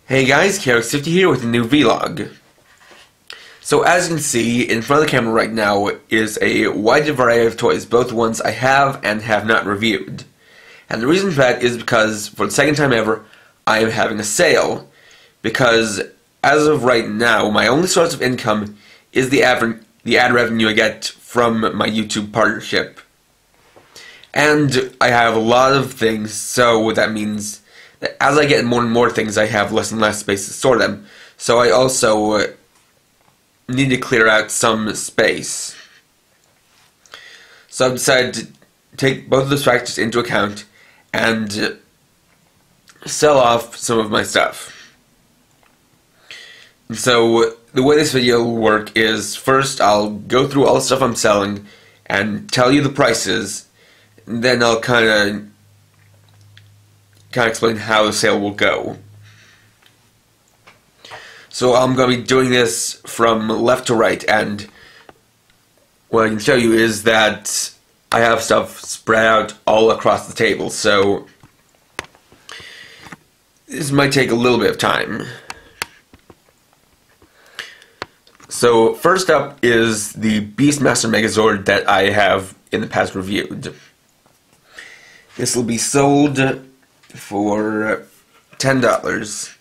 Hey guys, Chaos50 here with a new vlog. So as you can see, in front of the camera right now is a wide variety of toys, both ones I have and have not reviewed. And the reason for that is because, for the second time ever, I am having a sale. Because, as of right now, my only source of income is the ad revenue I get from my YouTube partnership. And I have a lot of things, so that means that as I get more and more things, I have less and less space to store them. So I also need to clear out some space. So I've decided to take both of those factors into account and sell off some of my stuff. So the way this video will work is, first I'll go through all the stuff I'm selling and tell you the prices, and then I'll kind of explain how the sale will go. So I'm going to be doing this from left to right, and what I can show you is that I have stuff spread out all across the table, so this might take a little bit of time. So first up is the Beastmaster Megazord that I have in the past reviewed. This will be sold for $10.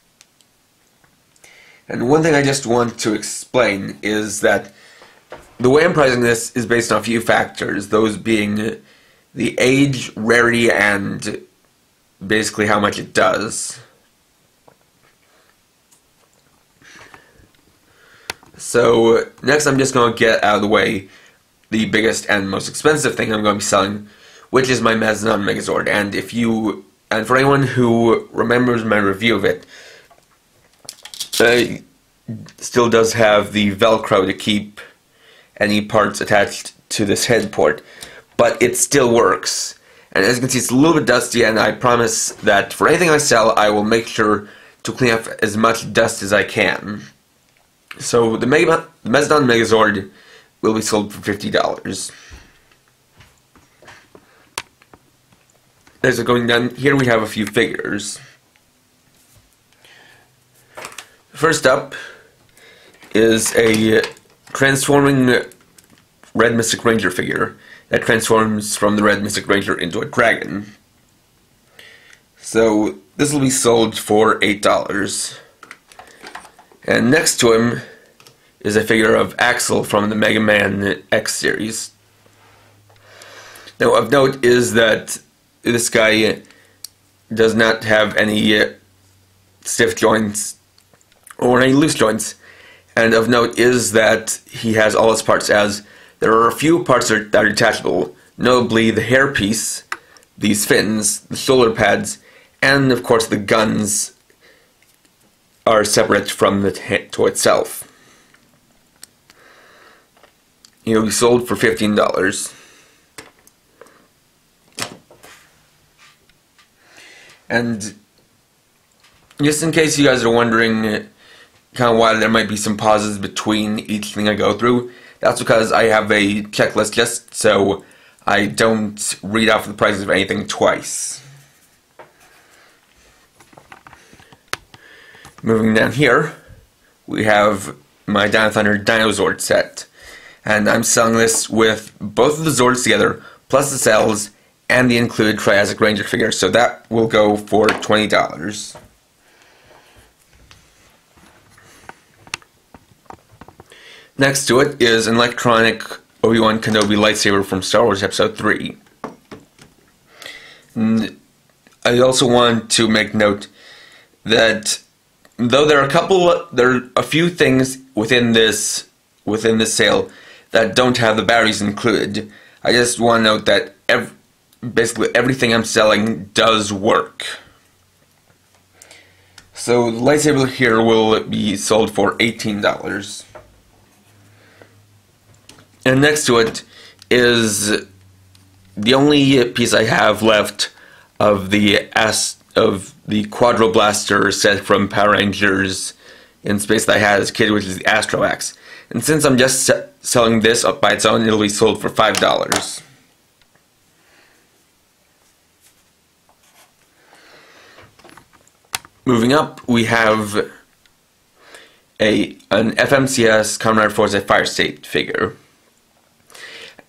And one thing I just want to explain is that the way I'm pricing this is based on a few factors, those being the age, rarity, and basically how much it does. So next I'm just going to get out of the way the biggest and most expensive thing I'm going to be selling, which is my Mezodon Megazord. And for anyone who remembers my review of it, still does have the Velcro to keep any parts attached to this head port, but it still works. And as you can see, it's a little bit dusty, and I promise that for anything I sell, I will make sure to clean up as much dust as I can. So the Mezodon Megazord will be sold for $50. As we're going down, here we have a few figures. First up is a transforming Red Mystic Ranger figure that transforms from the Red Mystic Ranger into a dragon. So this will be sold for $8. And next to him is a figure of Axel from the Mega Man X series. Now of note is that this guy does not have any stiff joints or any loose joints, and of note is that he has all his parts, as there are a few parts that are detachable, notably the hairpiece, these fins, the shoulder pads, and of course the guns are separate from the toy itself. He'll be sold for $15. And just in case you guys are wondering kind of why there might be some pauses between each thing I go through, that's because I have a checklist just so I don't read off the prices of anything twice. Moving down here, we have my Dino Thunder Dinozord set. And I'm selling this with both of the Zords together, plus the cells, and the included Triassic Ranger figure, so that will go for $20. Next to it is an electronic Obi-Wan Kenobi lightsaber from Star Wars Episode 3. And I also want to make note that though there are a few things within this sale that don't have the batteries included, I just want to note that basically everything I'm selling does work. So the lightsaber here will be sold for $18. And next to it is the only piece I have left of the Quadro Blaster set from Power Rangers in Space that I had as a kid, which is the Astro Axe. And since I'm just selling this up by its own, it'll be sold for $5. Moving up, we have an FMCS Comrade Forza Fire State figure.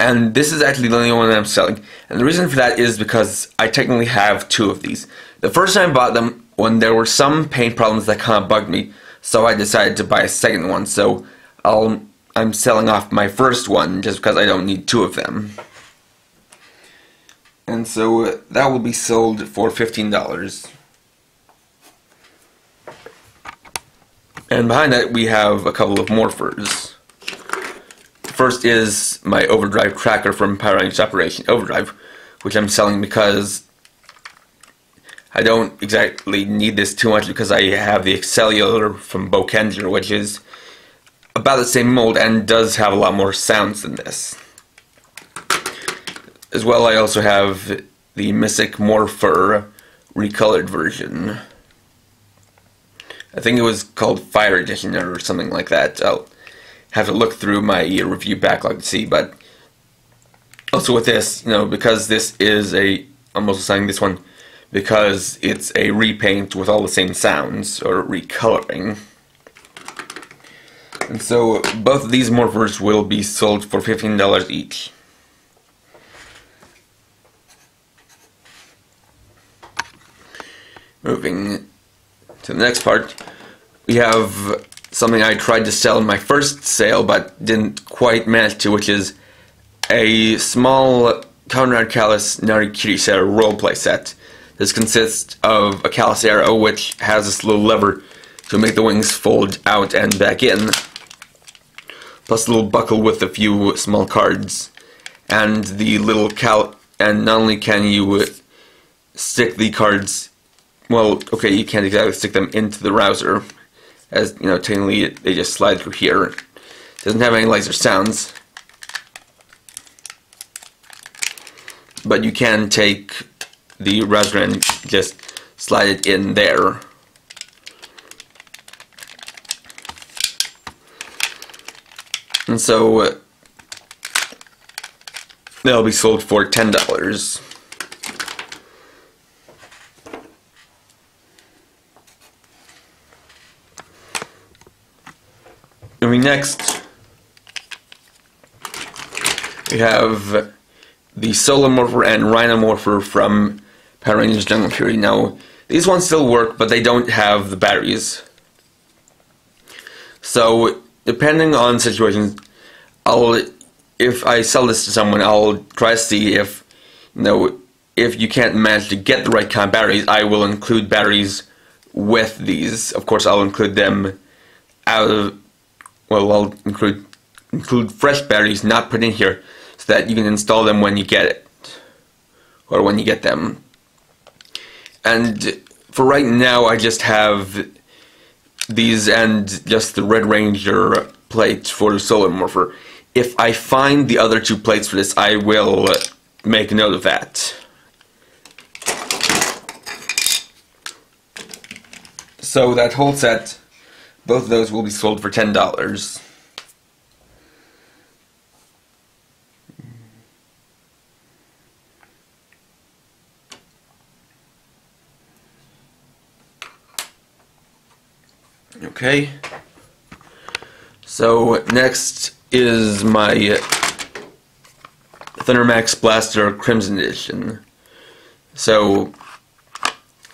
And this is actually the only one that I'm selling. And the reason for that is because I technically have two of these. The first time I bought them, when there were some paint problems that kind of bugged me, so I decided to buy a second one. So I'm selling off my first one just because I don't need two of them. And so that will be sold for $15. And behind that we have a couple of morphers. First is my Overdrive Tracker from Power Rangers Operation Overdrive, which I'm selling because I don't exactly need this too much because I have the Excellular from Bokenger, which is about the same mold and does have a lot more sounds than this. As well, I also have the Mythic Morpher recolored version. I think it was called Fire Edition or something like that. I'll have to look through my review backlog to see, but also with this, because this is I'm also selling this one because it's a repaint with all the same sounds, or recoloring. And so both of these morphers will be sold for $15 each. Moving to the next part, we have something I tried to sell in my first sale but didn't quite manage to, which is a small Chalice Narikiri Set roleplay set. This consists of a Chalice arrow, which has this little lever to make the wings fold out and back in, plus a little buckle with a few small cards, and the little and not only can you stick the cards, well, okay, you can't exactly stick them into the rouser, as technically they just slide through here. It doesn't have any laser sounds, but you can take the rouser and just slide it in there. And so they'll be sold for $10. Moving next, we have the Solar Morpher and Rhino Morpher from Power Rangers Jungle Fury. Now, these ones still work, but they don't have the batteries. So, depending on situations, if I sell this to someone, I'll try to see if you can't manage to get the right kind of batteries, I will include batteries with these. Of course, I'll include them I'll include fresh batteries not put in here so that you can install them when you get it, or when you get them. And for right now, I just have these and just the Red Ranger plate for the Solar Morpher. If I find the other two plates for this, I will make a note of that. So that whole set, both of those will be sold for $10. Okay. So next is my Thundermax Blaster Crimson Edition. So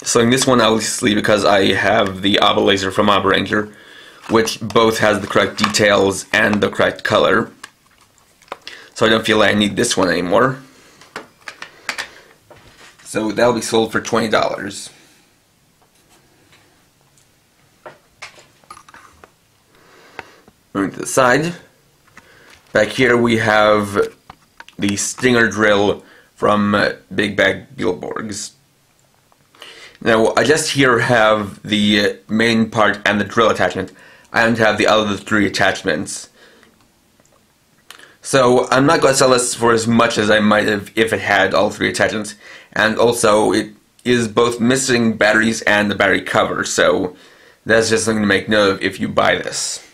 selling this one obviously because I have the Abba Laser from Abba Ranger, which both has the correct details and the correct color. So I don't feel like I need this one anymore. So that'll be sold for $20. Moving to the side. Back here we have the Stinger Drill from Big Bag Beetleborgs. Now, I just here have the main part and the drill attachment. I don't have the other three attachments. So, I'm not going to sell this for as much as I might have if it had all three attachments. And also, it is both missing batteries and the battery cover, so that's just something to make note of if you buy this.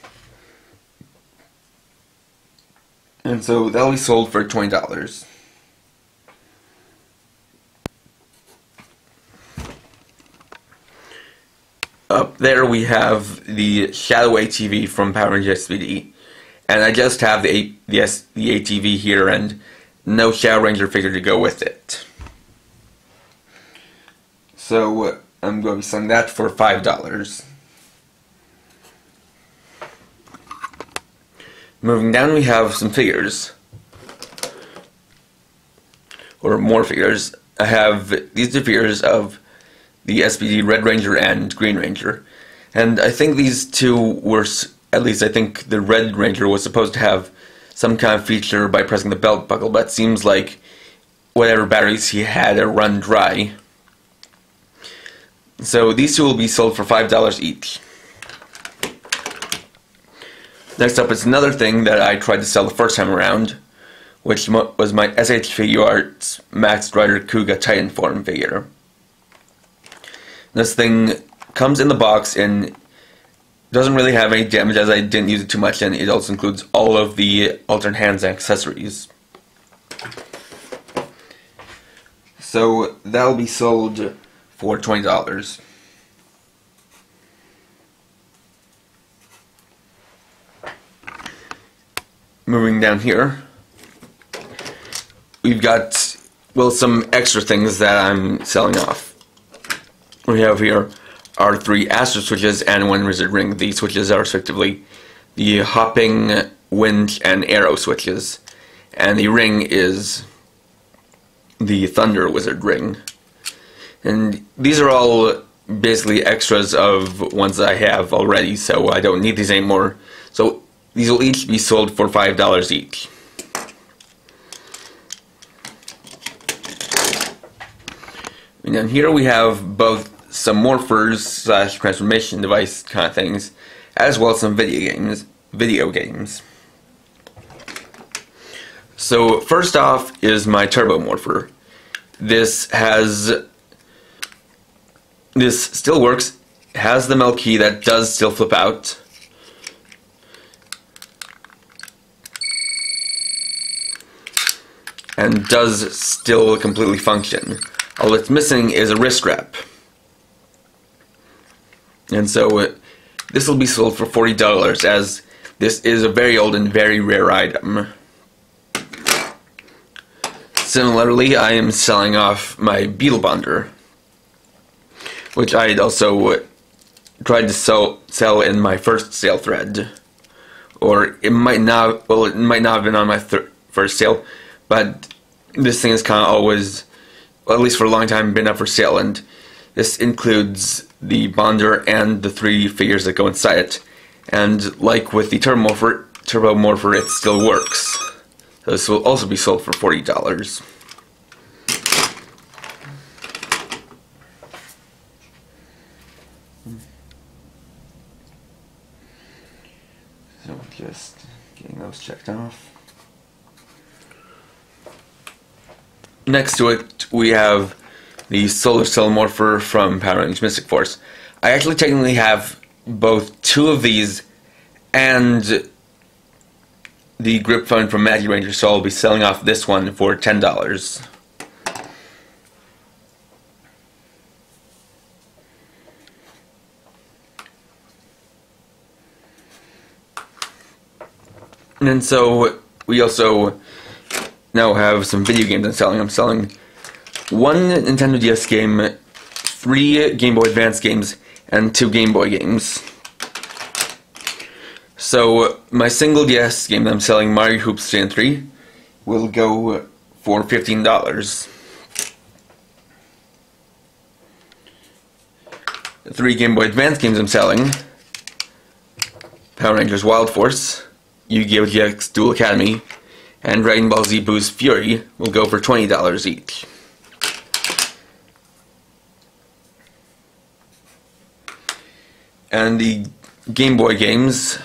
And so, that'll be sold for $20. Up there we have the Shadow ATV from Power Rangers SPD, and I just have the ATV here and no Shadow Ranger figure to go with it. So I'm going to be selling that for $5. Moving down, we have some figures, or more figures. I have these two figures of the SPD Red Ranger and Green Ranger, and I think these two were, at least I think the Red Ranger was supposed to have some kind of feature by pressing the belt buckle, but it seems like whatever batteries he had are run dry. So these two will be sold for $5 each. Next up is another thing that I tried to sell the first time around, which was my SH Figure Arts Max Rider Kuuga Titan Form figure. This thing comes in the box and doesn't really have any damage as I didn't use it too much, and it also includes all of the alternate hands and accessories. So that'll be sold for $20. Moving down here, we've got, well, some extra things that I'm selling off. We have here our 3 Astro switches and 1 Wizard ring. These switches are respectively the hopping, winch, and arrow switches, and the ring is the Thunder Wizard ring. And these are all basically extras of ones that I have already, so I don't need these anymore. So these will each be sold for $5 each. And then here we have both some morphers / transformation device kind of things, as well as some video games. So first off is my Turbo Morpher. This still works, has the melt key that does still flip out. And does still completely function. All it's missing is a wrist strap. And so this will be sold for $40, as this is a very old and very rare item. Similarly, I am selling off my Beetle bonder, which I had also tried to sell in my first sale thread. Or it might not, well, it might not have been on my first sale, but this thing has kind of always, well, at least for a long time, been up for sale, and this includes the bonder and the 3 figures that go inside it. And like with the Turbo Morpher, it still works. So this will also be sold for $40. So just getting those checked off. Next to it, we have the Solar Cell Morpher from Power Rangers Mystic Force. I actually technically have both 2 of these and the grip phone from Magic Ranger, so I'll be selling off this one for $10. And then so we also now have some video games I'm selling. I'm selling 1 Nintendo DS game, 3 Game Boy Advance games, and 2 Game Boy games. So my single DS game that I'm selling, Mario Hoops 3 and 3, will go for $15. The 3 Game Boy Advance games I'm selling, Power Rangers Wild Force, Yu-Gi-Oh! GX Duel Academy, and Dragon Ball Z Boost Fury, will go for $20 each. And the Game Boy games,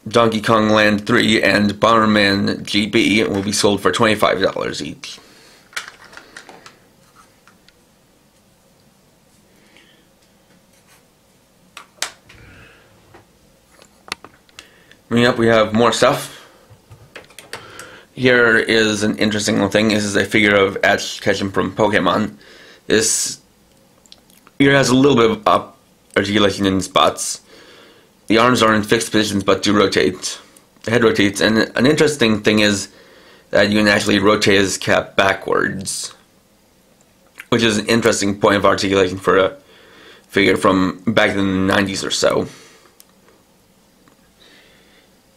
Donkey Kong Land 3 and Bomberman GB, will be sold for $25 each. Moving up, we have more stuff. Here is an interesting little thing. This is a figure of Ash Ketchum from Pokemon. This ear has a little bit of up articulation in spots. The arms are in fixed positions but do rotate. The head rotates, and an interesting thing is that you can actually rotate his cap backwards, which is an interesting point of articulation for a figure from back in the 90s or so.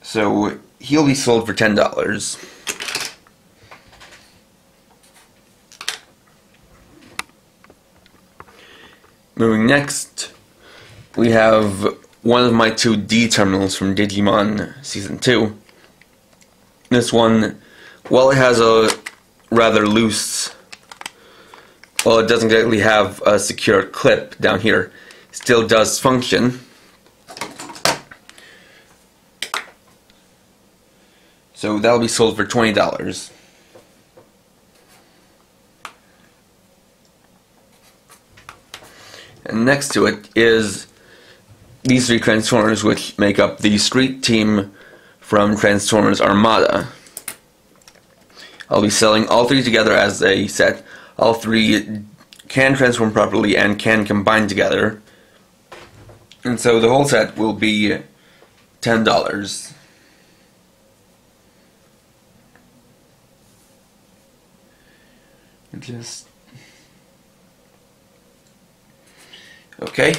So he'll be sold for $10. Moving next, we have one of my 2D terminals from Digimon Season 2. This one, while it has a rather loose, well, it doesn't exactly have a secure clip down here, still does function. So that'll be sold for $20. And next to it is these three Transformers, which make up the street team from Transformers Armada. I'll be selling all three together as a set. All three can transform properly and can combine together. And so the whole set will be $10. Just okay.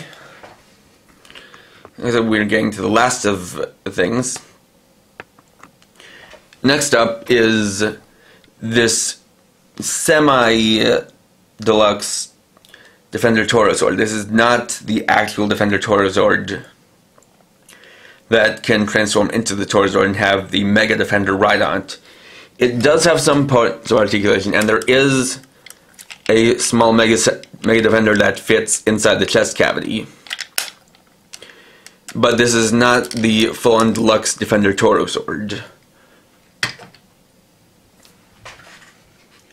So we're getting to the last of things. Next up is this semi-deluxe Defender Torozord. This is not the actual Defender Torozord that can transform into the Torozord and have the Mega Defender ride on it. It does have some parts of articulation, and there is a small Mega Defender that fits inside the chest cavity. But this is not the full-on deluxe Defender Torozord.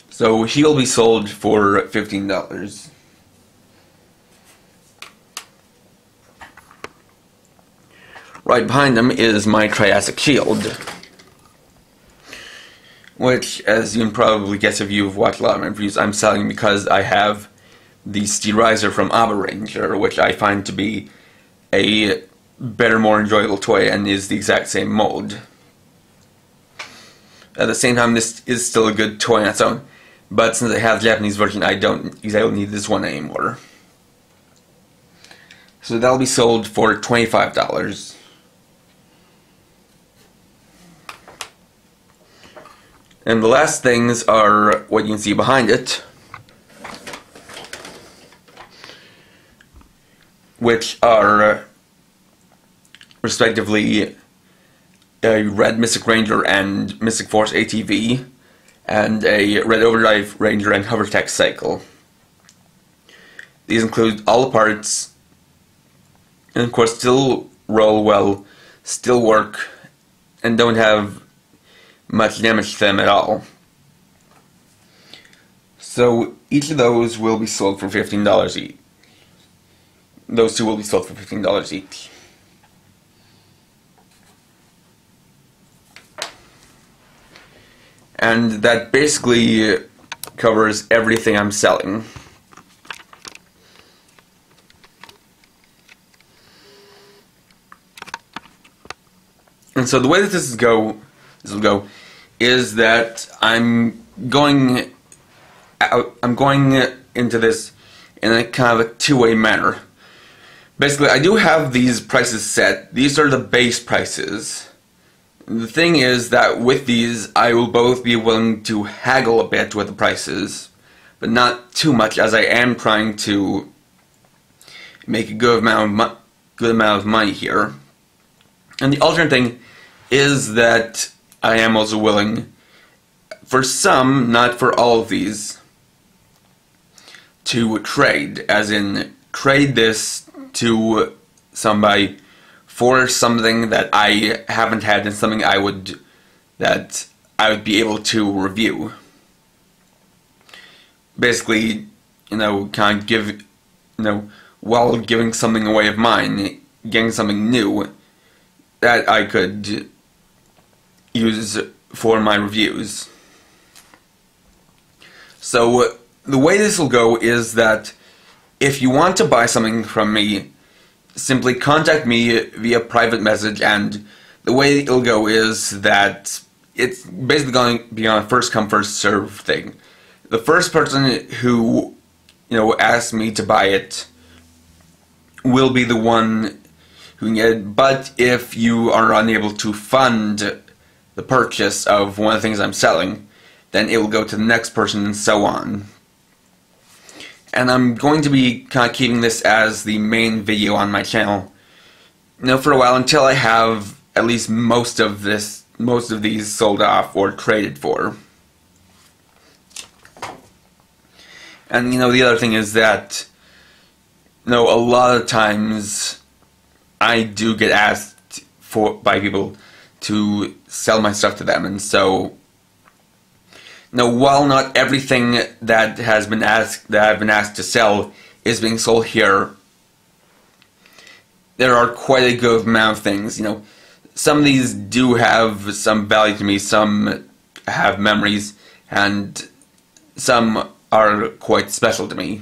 So he'll be sold for $15. Right behind him is my Triassic Shield, which, as you can probably guess if you've watched a lot of my reviews, I'm selling because I have the Steel Riser from Abba Ranger, which I find to be a better, more enjoyable toy and is the exact same mold. At the same time, this is still a good toy on its own, but since I have the Japanese version, I don't exactly need this one anymore. So that'll be sold for $25. And the last things are what you can see behind it, which are respectively a red Mystic Ranger and Mystic Force ATV, and a red Overdrive Ranger and Hovertek Cycle. These include all the parts, and of course still roll well, still work, and don't have much damage to them at all. So each of those will be sold for $15 each. Those two will be sold for $15 each. And that basically covers everything I'm selling. And so the way that this will go is that I'm going into this in a kind of a two-way manner. Basically, I do have these prices set. These are the base prices. The thing is that with these, I will both be willing to haggle a bit with the prices, but not too much, as I am trying to make a good amount of money here. And the alternate thing is that I am also willing, for some, not for all of these, to trade, as in trade this to somebody for something that I haven't had and something I would be able to review. Basically, kind of give, while giving something away of mine, getting something new that I could use for my reviews. So the way this will go is that if you want to buy something from me, simply contact me via private message, and the way it'll go is that it's basically going to be on a first come first serve thing. The first person who, asks me to buy it will be the one who can get it, but if you are unable to fund the purchase of one of the things I'm selling, then it will go to the next person and so on. And I'm going to be kind of keeping this as the main video on my channel, for a while, until I have at least most of these sold off or traded for. And the other thing is that a lot of times I do get asked by people to sell my stuff to them, and so while not everything that I've been asked to sell is being sold here, there are quite a good amount of things. Some of these do have some value to me, some have memories, and some are quite special to me.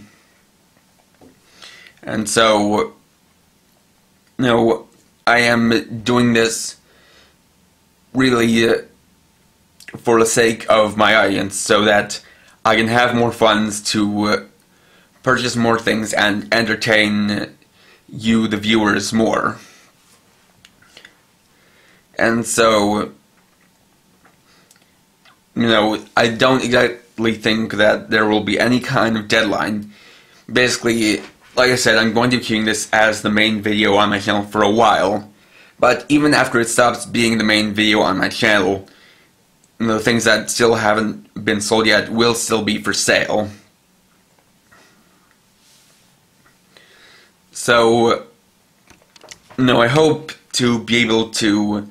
And so, I am doing this really for the sake of my audience, so that I can have more funds to purchase more things and entertain you, the viewers, more. And so, I don't exactly think that there will be any kind of deadline. Basically, like I said, I'm going to be keeping this as the main video on my channel for a while, but even after it stops being the main video on my channel, the things that still haven't been sold yet will still be for sale. So, I hope to be able to,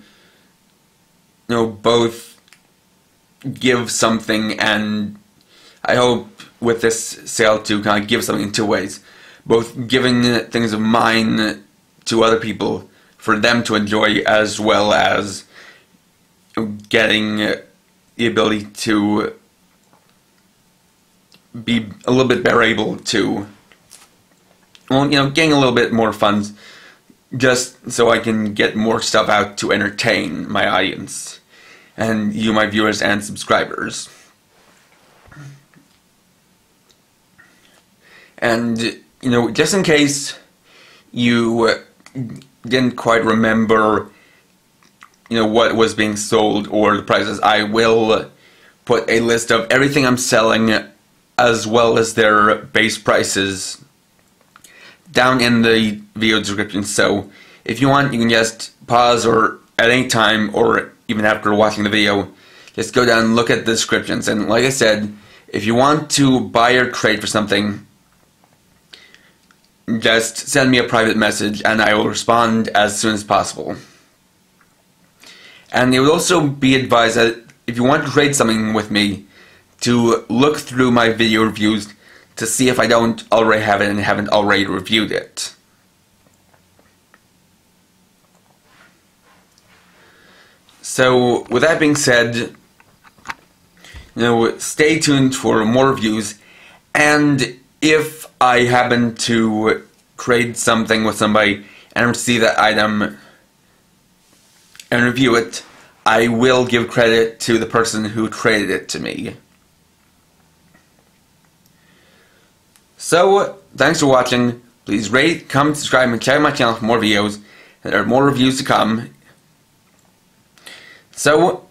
both give something, and I hope with this sale to kind of give something in two ways. Both giving things of mine to other people for them to enjoy, as well as getting the ability to be a little bit better able to, getting a little bit more funds, just so I can get more stuff out to entertain my audience, and you, my viewers and subscribers. And, just in case you didn't quite remember, what was being sold or the prices, I will put a list of everything I'm selling, as well as their base prices, down in the video description. So if you want, you can just pause, or at any time, or even after watching the video, just go down and look at the descriptions. And like I said, if you want to buy or trade for something, just send me a private message and I will respond as soon as possible. And it would also be advised that if you want to trade something with me, to look through my video reviews to see if I don't already have it and haven't already reviewed it. So, with that being said, stay tuned for more reviews, and if I happen to trade something with somebody and see that item and review it, I will give credit to the person who traded it to me. So, thanks for watching. Please rate, comment, subscribe, and check out my channel for more videos. And there are more reviews to come. So,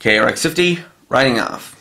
KRX50, writing off.